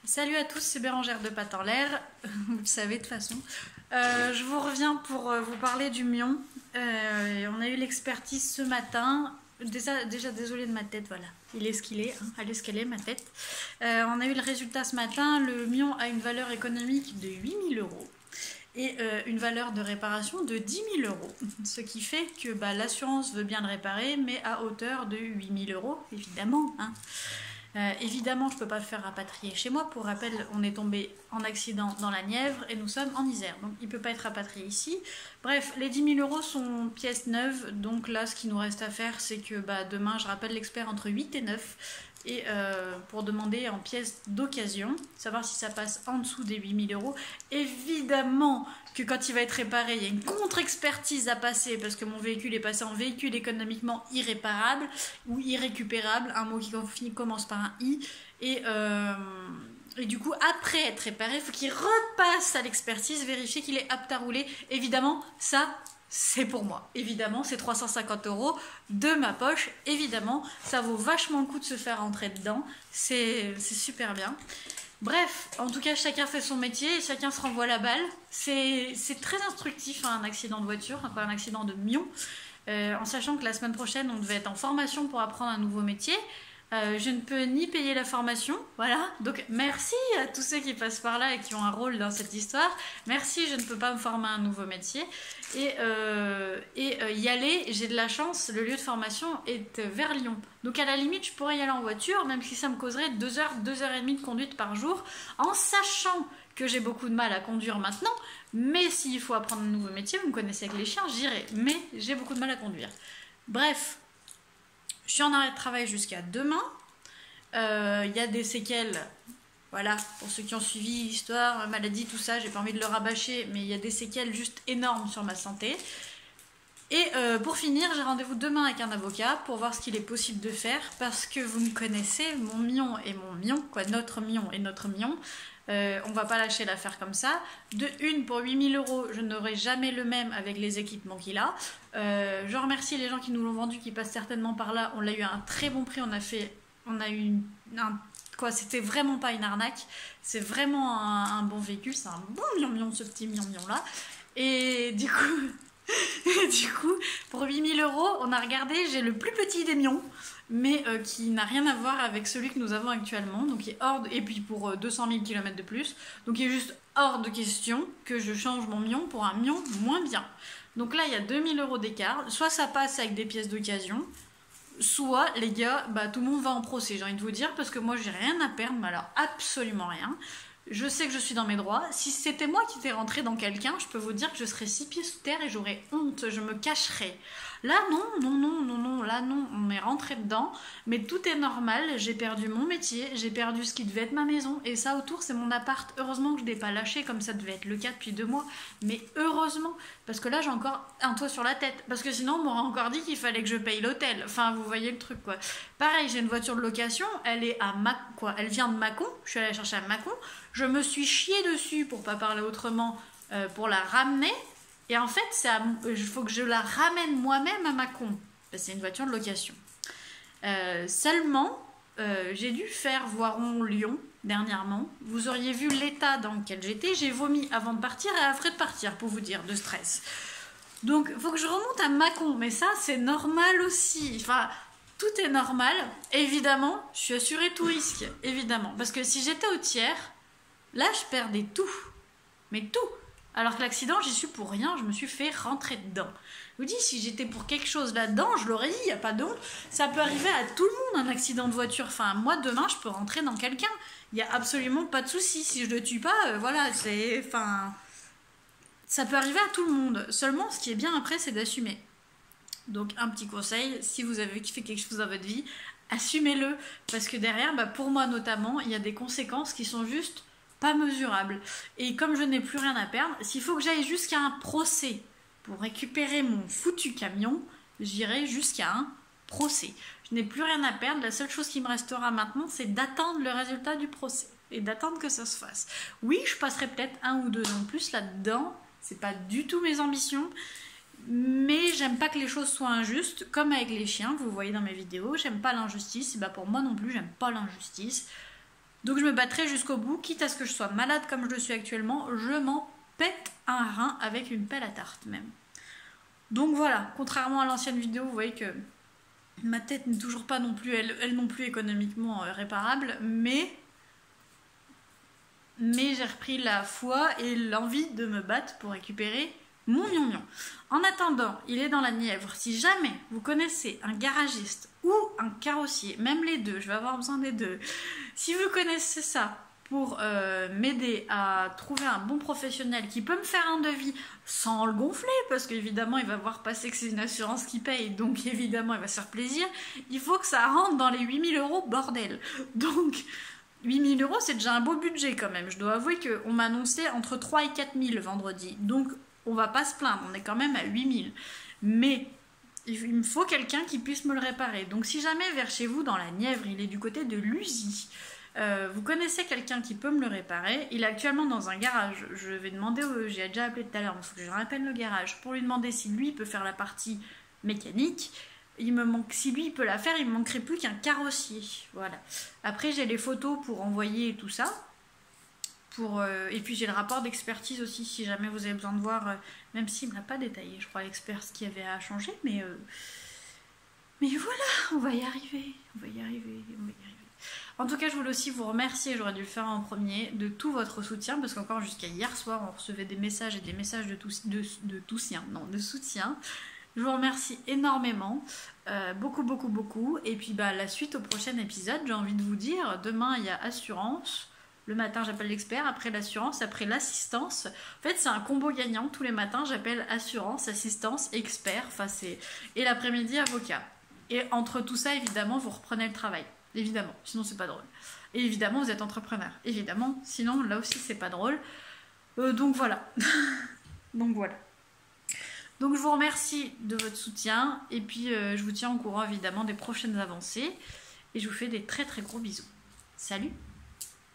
Salut à tous, c'est Bérangère de Pattes en l'air, vous le savez de toute façon. Je vous reviens pour vous parler du Mion. On a eu l'expertise ce matin. Déjà désolée de ma tête, voilà. Il est ce qu'il est, hein. Elle est ce qu'elle est, ma tête. On a eu le résultat ce matin. Le Mion a une valeur économique de 8 000 € et une valeur de réparation de 10 000 €. Ce qui fait que l'assurance veut bien le réparer, mais à hauteur de 8 000 €, évidemment, hein. Évidemment, je ne peux pas le faire rapatrier chez moi. Pour rappel, on est tombé en accident dans la Nièvre et nous sommes en Isère. Donc, il ne peut pas être rapatrié ici. Bref, les 10 000 € sont pièces neuves. Donc là, ce qui nous reste à faire, c'est que demain, je rappelle l'expert entre 8 et 9. Et pour demander en pièces d'occasion, savoir si ça passe en dessous des 8 000 €. Évidemment que quand il va être réparé, il y a une contre-expertise à passer parce que mon véhicule est passé en véhicule économiquement irréparable ou irrécupérable, un mot qui commence par un i. Et du coup, après être réparé, il faut qu'il repasse à l'expertise, vérifier qu'il est apte à rouler. Évidemment, ça, c'est pour moi. Évidemment, c'est 350 € de ma poche. Évidemment, ça vaut vachement le coup de se faire rentrer dedans. C'est super bien. Bref, en tout cas, chacun fait son métier et chacun se renvoie la balle. C'est très instructif, hein, un accident de voiture, pas un accident de Mion. En sachant que la semaine prochaine, on devait être en formation pour apprendre un nouveau métier. Je ne peux ni payer la formation, voilà. Donc merci à tous ceux qui passent par là et qui ont un rôle dans cette histoire. Merci, je ne peux pas me former à un nouveau métier. Et y aller, j'ai de la chance, le lieu de formation est vers Lyon. Donc à la limite, je pourrais y aller en voiture, même si ça me causerait 2 heures, 2 heures et demie de conduite par jour, en sachant que j'ai beaucoup de mal à conduire maintenant. Mais s'il faut apprendre un nouveau métier, vous me connaissez avec les chiens, j'irai. Mais j'ai beaucoup de mal à conduire. Bref. Je suis en arrêt de travail jusqu'à demain. Y a des séquelles, voilà, pour ceux qui ont suivi l'histoire, maladie, tout ça, j'ai pas envie de le rabâcher, mais il y a des séquelles juste énormes sur ma santé. Et pour finir, j'ai rendez-vous demain avec un avocat pour voir ce qu'il est possible de faire, parce que vous me connaissez, mon Mion et mon Mion, quoi, notre Mion et notre Mion. On va pas lâcher l'affaire comme ça. De une, pour 8 000 €, je n'aurai jamais le même avec les équipements qu'il a. Je remercie les gens qui nous l'ont vendu, qui passent certainement par là. On l'a eu à un très bon prix. On a eu c'était vraiment pas une arnaque. C'est vraiment un bon véhicule. C'est un bon Mion, ce petit Mion là. Et du coup, pour 8 000 €, on a regardé. J'ai le plus petit des Mions, mais qui n'a rien à voir avec celui que nous avons actuellement, donc il est et puis pour 200 000 km de plus, donc il est juste hors de question que je change mon Mion pour un Mion moins bien. Donc là il y a 2 000 € d'écart, soit ça passe avec des pièces d'occasion, soit les gars, tout le monde va en procès, j'ai envie de vous dire, parce que moi j'ai rien à perdre, mais alors absolument rien. Je sais que je suis dans mes droits. Si c'était moi qui étais rentrée dans quelqu'un, je peux vous dire que je serais 6 pieds sous terre et j'aurais honte, je me cacherais. Là non, là non, on est rentré dedans, mais tout est normal, j'ai perdu mon métier, j'ai perdu ce qui devait être ma maison, et ça autour c'est mon appart. Heureusement que je ne l'ai pas lâché comme ça devait être le cas depuis 2 mois, mais heureusement, parce que là j'ai encore un toit sur la tête, parce que sinon on m'aurait encore dit qu'il fallait que je paye l'hôtel, enfin vous voyez le truc quoi. Pareil, j'ai une voiture de location, elle est à elle vient de Mâcon, je suis allée la chercher à Mâcon, je me suis chiée dessus pour pas parler autrement, pour la ramener. Et en fait, il faut que je la ramène moi-même à Mâcon. C'est une voiture de location. Seulement, j'ai dû faire Voiron-Lyon dernièrement. Vous auriez vu l'état dans lequel j'étais. J'ai vomi avant de partir et après de partir, pour vous dire, de stress. Donc, il faut que je remonte à Mâcon. Mais ça, c'est normal aussi. Enfin, tout est normal. Évidemment, je suis assurée tout risque. Évidemment. Parce que si j'étais au tiers, là, je perdais tout. Mais tout. Alors que l'accident, j'y suis pour rien, je me suis fait rentrer dedans. Je vous dis, si j'étais pour quelque chose là-dedans, je l'aurais dit, il n'y a pas d'autre. Ça peut arriver à tout le monde, un accident de voiture. Enfin, moi, demain, je peux rentrer dans quelqu'un. Il n'y a absolument pas de souci. Si je ne le tue pas, voilà, ça peut arriver à tout le monde. Seulement, ce qui est bien après, c'est d'assumer. Donc, un petit conseil, si vous avez fait quelque chose dans votre vie, assumez-le. Parce que derrière, pour moi notamment, il y a des conséquences qui sont juste pas mesurable. Et comme je n'ai plus rien à perdre, s'il faut que j'aille jusqu'à un procès pour récupérer mon foutu camion, j'irai jusqu'à un procès. Je n'ai plus rien à perdre, la seule chose qui me restera maintenant, c'est d'attendre le résultat du procès et d'attendre que ça se fasse. Oui, je passerai peut-être 1 ou 2 ans de plus là-dedans, c'est pas du tout mes ambitions, mais j'aime pas que les choses soient injustes, comme avec les chiens, vous voyez dans mes vidéos, j'aime pas l'injustice, et pour moi non plus, j'aime pas l'injustice. Donc je me battrai jusqu'au bout, quitte à ce que je sois malade comme je le suis actuellement, je m'en pète un rein avec une pelle à tarte même. Donc voilà, contrairement à l'ancienne vidéo, vous voyez que ma tête n'est toujours pas non plus, elle non plus économiquement réparable, mais j'ai repris la foi et l'envie de me battre pour récupérer mon mion-mion. En attendant, il est dans la Nièvre. Si jamais vous connaissez un garagiste ou un carrossier, même les deux, je vais avoir besoin des deux, si vous connaissez ça pour m'aider à trouver un bon professionnel qui peut me faire un devis sans le gonfler, parce qu'évidemment il va voir passer que c'est une assurance qui paye, donc évidemment il va se faire plaisir, il faut que ça rentre dans les 8 000 €, bordel. Donc 8 000 €, c'est déjà un beau budget quand même. Je dois avouer qu'on m'a annoncé entre 3 et 4 000 vendredi. Donc, on va pas se plaindre. On est quand même à 8 000. Mais il me faut quelqu'un qui puisse me le réparer. Donc, si jamais vers chez vous, dans la Nièvre, il est du côté de Lusy, vous connaissez quelqu'un qui peut me le réparer. Il est actuellement dans un garage. Je vais demander, j'ai déjà appelé tout à l'heure, il faut que je rappelle le garage, pour lui demander si lui peut faire la partie mécanique. Il me manque, si lui il peut la faire, il me manquerait plus qu'un carrossier. Voilà. Après j'ai les photos pour envoyer et tout ça. Et puis j'ai le rapport d'expertise aussi si jamais vous avez besoin de voir, même s'il ne l'a pas détaillé, je crois, l'expert, ce qu'il y avait à changer, mais voilà, on va y arriver. En tout cas, je voulais aussi vous remercier, j'aurais dû le faire en premier, de tout votre soutien, parce qu'encore jusqu'à hier soir, on recevait des messages et des messages de soutien. Je vous remercie énormément, beaucoup. Et puis la suite au prochain épisode, j'ai envie de vous dire, demain il y a assurance, le matin j'appelle l'expert, après l'assurance, après l'assistance. En fait c'est un combo gagnant, tous les matins j'appelle assurance, assistance, expert, et l'après-midi avocat. Et entre tout ça évidemment vous reprenez le travail, évidemment, sinon c'est pas drôle. Et évidemment vous êtes entrepreneur, évidemment, sinon là aussi c'est pas drôle. Donc voilà. Donc je vous remercie de votre soutien et puis je vous tiens au courant évidemment des prochaines avancées et je vous fais des très gros bisous. Salut!